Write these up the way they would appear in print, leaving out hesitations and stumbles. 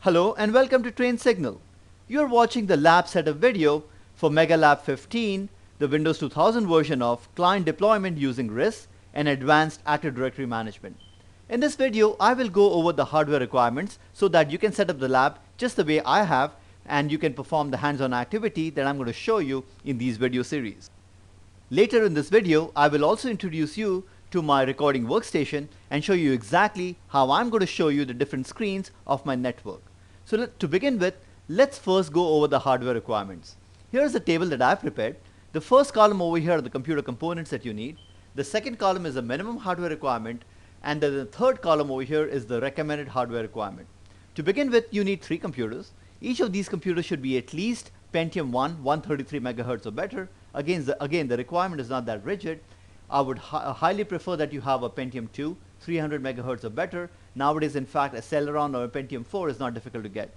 Hello and welcome to Train Signal. You are watching the lab setup video for MegaLab 15, the Windows 2000 version of client deployment using RIS and advanced Active Directory management. In this video, I will go over the hardware requirements so that you can set up the lab just the way I have and you can perform the hands-on activity that I'm going to show you in these video series. Later in this video, I will also introduce you to my recording workstation and show you exactly how I'm going to show you the different screens of my network. So to begin with, let's first go over the hardware requirements. Here's the table that I've prepared. The first column over here are the computer components that you need. The second column is the minimum hardware requirement, and then the third column over here is the recommended hardware requirement. To begin with, you need 3 computers. Each of these computers should be at least Pentium 1, 133 MHz or better. Again, the requirement is not that rigid. I would highly prefer that you have a Pentium 2, 300 MHz or better. Nowadays, in fact, a Celeron or a Pentium 4 is not difficult to get.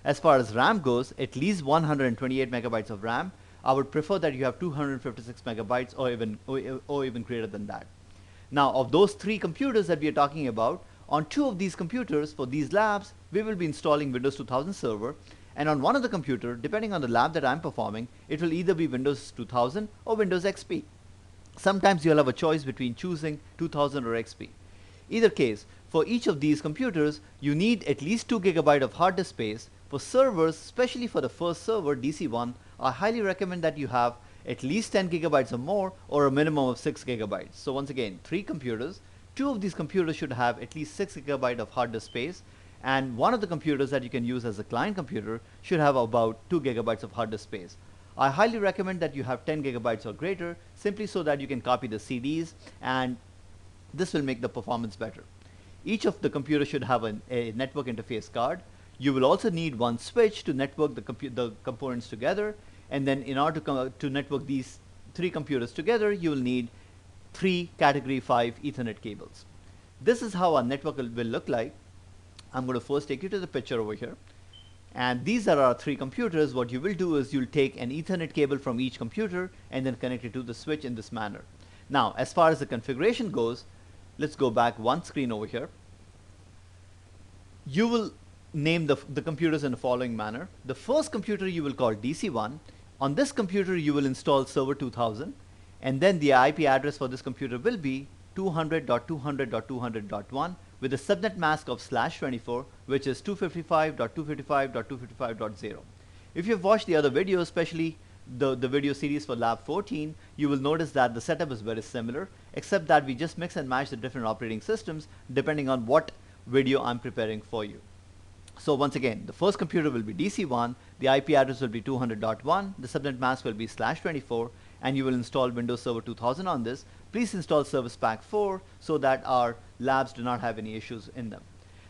As far as RAM goes, at least 128 megabytes of RAM. I would prefer that you have 256 megabytes or even greater than that. Now, of those 3 computers that we are talking about, on 2 of these computers for these labs, we will be installing Windows 2000 Server, and on one of the computer, depending on the lab that I'm performing, it will either be Windows 2000 or Windows XP. Sometimes you'll have a choice between choosing 2000 or XP. Either case, for each of these computers, you need at least 2 GB of hard disk space. For servers, especially for the first server, DC1, I highly recommend that you have at least 10 GB or more, or a minimum of 6 GB. So once again, 3 computers. 2 of these computers should have at least 6 GB of hard disk space, and one of the computers that you can use as a client computer should have about 2 GB of hard disk space. I highly recommend that you have 10 GB or greater, simply so that you can copy the CDs, and this will make the performance better. Each of the computers should have a network interface card. You will also need one switch to network the components together, and then in order to network these 3 computers together, you will need 3 category 5 Ethernet cables. This is how our network will look like. I'm going to first take you to the picture over here. And these are our 3 computers. What you will do is you'll take an Ethernet cable from each computer and then connect it to the switch in this manner. Now, as far as the configuration goes, let's go back one screen over here. You will name the computers in the following manner. The first computer you will call DC1. On this computer, you will install Server 2000. And then the IP address for this computer will be 200.200.200.1 with a subnet mask of /24, which is 255.255.255.0. If you've watched the other videos, especially the video series for Lab 14, you will notice that the setup is very similar, except that we just mix and match the different operating systems depending on what video I'm preparing for you. So once again, the first computer will be DC1, the IP address will be 200.1, the subnet mask will be /24, and you will install Windows Server 2000 on this. Please install Service Pack 4 so that our labs do not have any issues in them.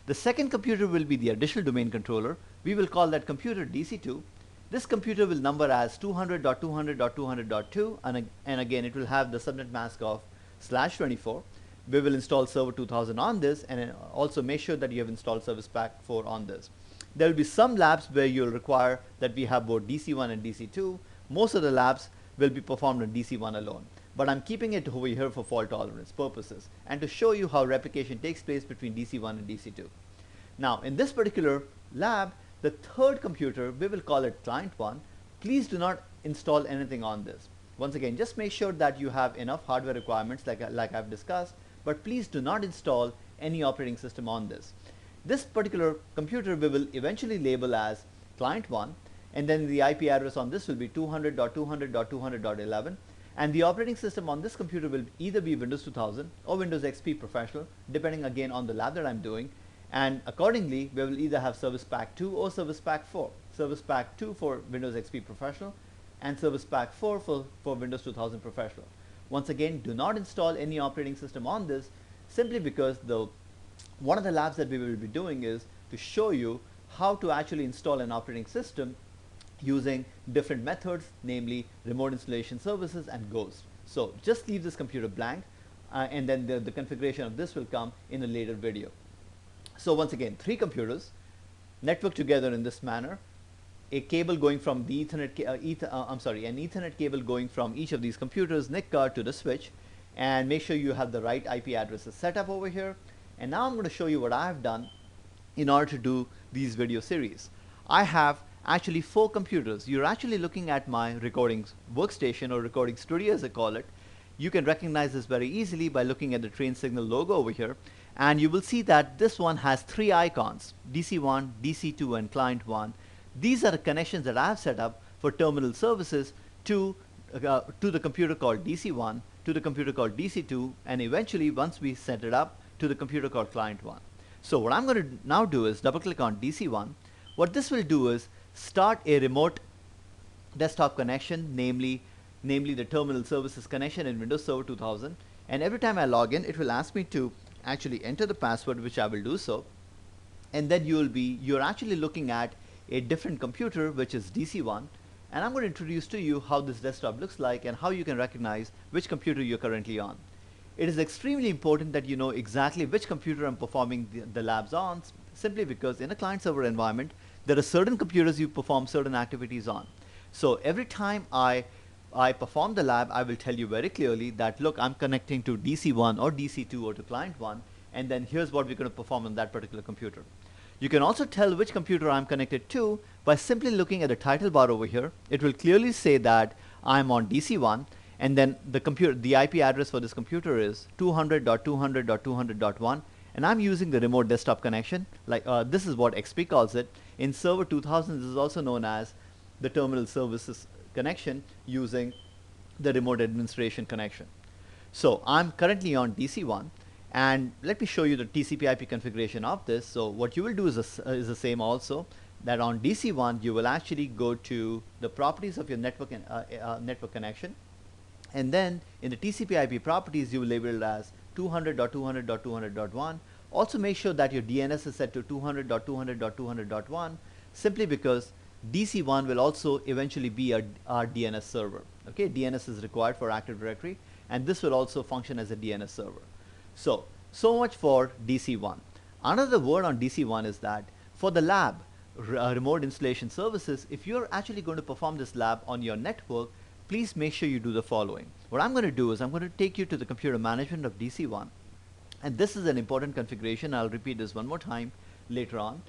The second computer will be the additional domain controller. We will call that computer DC2. This computer will number as 200.200.200.2, and again it will have the subnet mask of /24. We will install Server 2000 on this, and also make sure that you have installed Service Pack 4 on this. There will be some labs where you'll require that we have both DC1 and DC2. Most of the labs will be performed on DC1 alone, but I'm keeping it over here for fault tolerance purposes and to show you how replication takes place between DC1 and DC2. Now, in this particular lab, the third computer, we will call it Client 1. Please do not install anything on this. Once again, just make sure that you have enough hardware requirements like I've discussed, but please do not install any operating system on this. This particular computer we will eventually label as Client 1, and then the IP address on this will be 200.200.200.11, and the operating system on this computer will either be Windows 2000 or Windows XP Professional, depending again on the lab that I'm doing, and accordingly we will either have Service Pack 2 or Service Pack 4. Service Pack 2 for Windows XP Professional and Service Pack 4 for Windows 2000 Professional. Once again, do not install any operating system on this, simply because one of the labs that we will be doing is to show you how to actually install an operating system using different methods, namely remote installation services and Ghost. So just leave this computer blank, and then the configuration of this will come in a later video. So once again, 3 computers network together in this manner. A cable going from the an Ethernet cable going from each of these computers NIC card to the switch, and make sure you have the right IP addresses set up over here. And now I'm going to show you what I have done in order to do these video series. I have actually 4 computers. You're actually looking at my recording workstation or recording studio as I call it. You can recognize this very easily by looking at the train signal logo over here, and you will see that this one has 3 icons: DC1, DC2 and client 1. These are the connections that I have set up for terminal services to the computer called DC1, to the computer called DC2, and eventually once we set it up, to the computer called client 1. So what I'm going to now do is double click on DC1. What this will do is start a remote desktop connection, namely the terminal services connection in Windows Server 2000, and every time I log in it will ask me to actually enter the password, which I will do so, and then you're actually looking at a different computer, which is DC1, and I'm going to introduce to you how this desktop looks like and how you can recognize which computer you're currently on. It is extremely important that you know exactly which computer I'm performing the labs on, simply because in a client server environment there are certain computers you perform certain activities on. So every time I perform the lab, I will tell you very clearly that look, I'm connecting to DC1 or DC2 or to client 1, and then here's what we're going to perform on that particular computer. You can also tell which computer I'm connected to by simply looking at the title bar over here. It will clearly say that I'm on DC1, and then the IP address for this computer is 200.200.200.1, and I'm using the remote desktop connection. Like this is what XP calls it. In Server 2000, this is also known as the terminal services connection using the remote administration connection. So I'm currently on DC1, and let me show you the TCP/IP configuration of this. So what you will do is the same also, that on DC1 you will actually go to the properties of your network network connection, and then in the TCP/IP properties you will label it as 200.200.200.1. Also make sure that your DNS is set to 200.200.200.1, simply because DC1 will also eventually be our DNS server. Okay, DNS is required for Active Directory, and this will also function as a DNS server. So much for DC1. Another word on DC1 is that for the lab, remote installation services, if you're actually going to perform this lab on your network, please make sure you do the following. What I'm going to do is I'm going to take you to the computer management of DC1, and this is an important configuration. I'll repeat this one more time later on.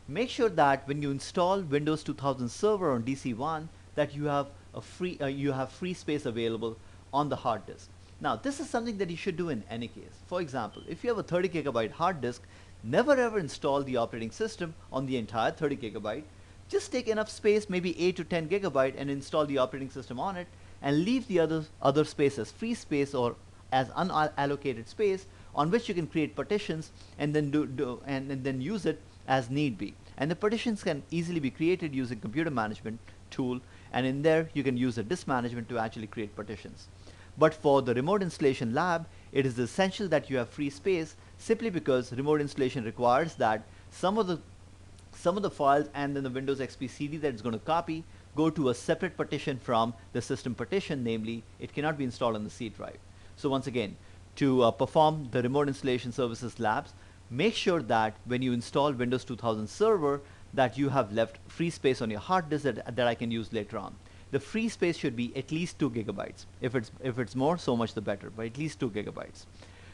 Make sure that when you install Windows 2000 Server on DC1, that you have free space available on the hard disk. Now this is something that you should do in any case. For example, if you have a 30 gigabyte hard disk, never ever install the operating system on the entire 30 gigabyte. Just take enough space, maybe 8 to 10 gigabyte, and install the operating system on it, and leave the other space as free space or as unallocated space on which you can create partitions and then and then use it as need be. And the partitions can easily be created using computer management tool, and in there you can use the disk management to actually create partitions. But for the remote installation lab, it is essential that you have free space, simply because remote installation requires that some of the files and then the Windows XP CD that it's going to copy go to a separate partition from the system partition, namely it cannot be installed on the C drive. So once again, to perform the remote installation services labs, make sure that when you install Windows 2000 Server that you have left free space on your hard disk that I can use later on. The free space should be at least 2 gigabytes. If it's more, so much the better, but at least 2 gigabytes.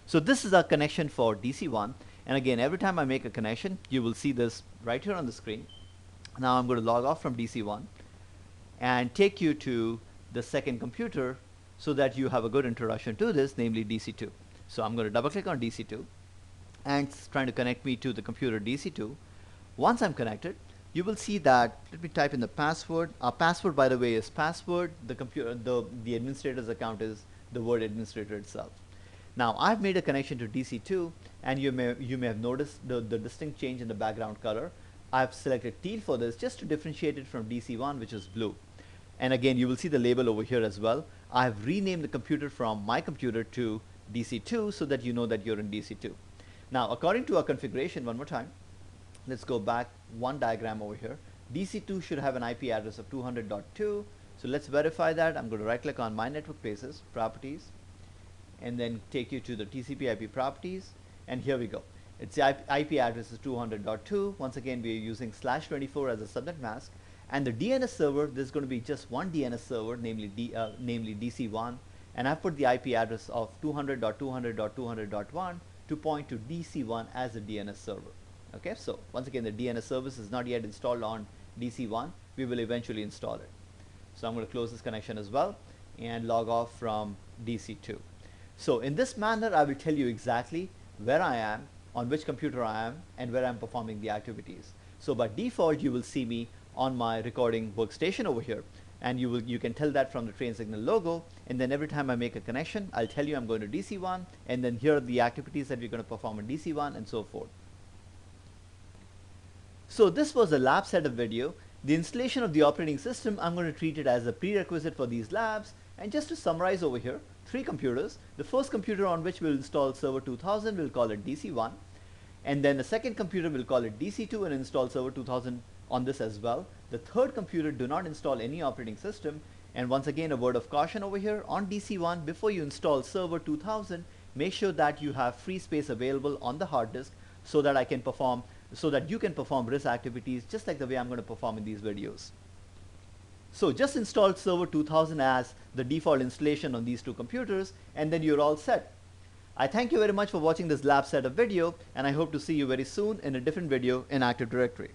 So this is our connection for DC1, and again, every time I make a connection, you will see this right here on the screen. Now I'm going to log off from DC1 and take you to the second computer so that you have a good introduction to this, namely DC2. So I'm going to double click on DC2, and it's trying to connect me to the computer DC2. Once I'm connected, you will see that, let me type in the password. Our password, by the way, is password. The administrator's account is the word administrator itself. Now I've made a connection to DC2, and you may have noticed the distinct change in the background color. I've selected teal for this just to differentiate it from DC1, which is blue. And again, you will see the label over here as well. I've renamed the computer from my computer to DC2 so that you know that you're in DC2. Now according to our configuration, one more time, let's go back one diagram over here. DC2 should have an IP address of 200.2. So let's verify that. I'm going to right click on my network places, properties, and then take you to the TCP/IP properties, and here we go. Its IP address is 200.2. Once again, we are using /24 as a subnet mask, and the DNS server, there's going to be just one DNS server, namely DC1, and I've put the IP address of 200.200.200.1 to point to DC1 as a DNS server. Okay, so once again, the DNS service is not yet installed on DC1. We will eventually install it. So I'm going to close this connection as well and log off from DC2. So in this manner, I will tell you exactly where I am, on which computer I am, and where I'm performing the activities. So by default, you will see me on my recording workstation over here, and you can tell that from the train signal logo. And then every time I make a connection, I'll tell you I'm going to DC1, and then here are the activities that we're going to perform in DC1 and so forth. So this was a lab setup video. The installation of the operating system, I'm going to treat it as a prerequisite for these labs. And just to summarize over here, 3 computers. The first computer on which we'll install Server 2000, we'll call it DC1. And then the second computer, we'll call it DC2 and install Server 2000 on this as well. The third computer, do not install any operating system. And once again, a word of caution over here on DC1, before you install Server 2000, make sure that you have free space available on the hard disk so that you can perform RIS activities just like the way I'm going to perform in these videos. So just install Server 2000 as the default installation on these 2 computers, and then you're all set. I thank you very much for watching this lab setup video, and I hope to see you very soon in a different video in Active Directory.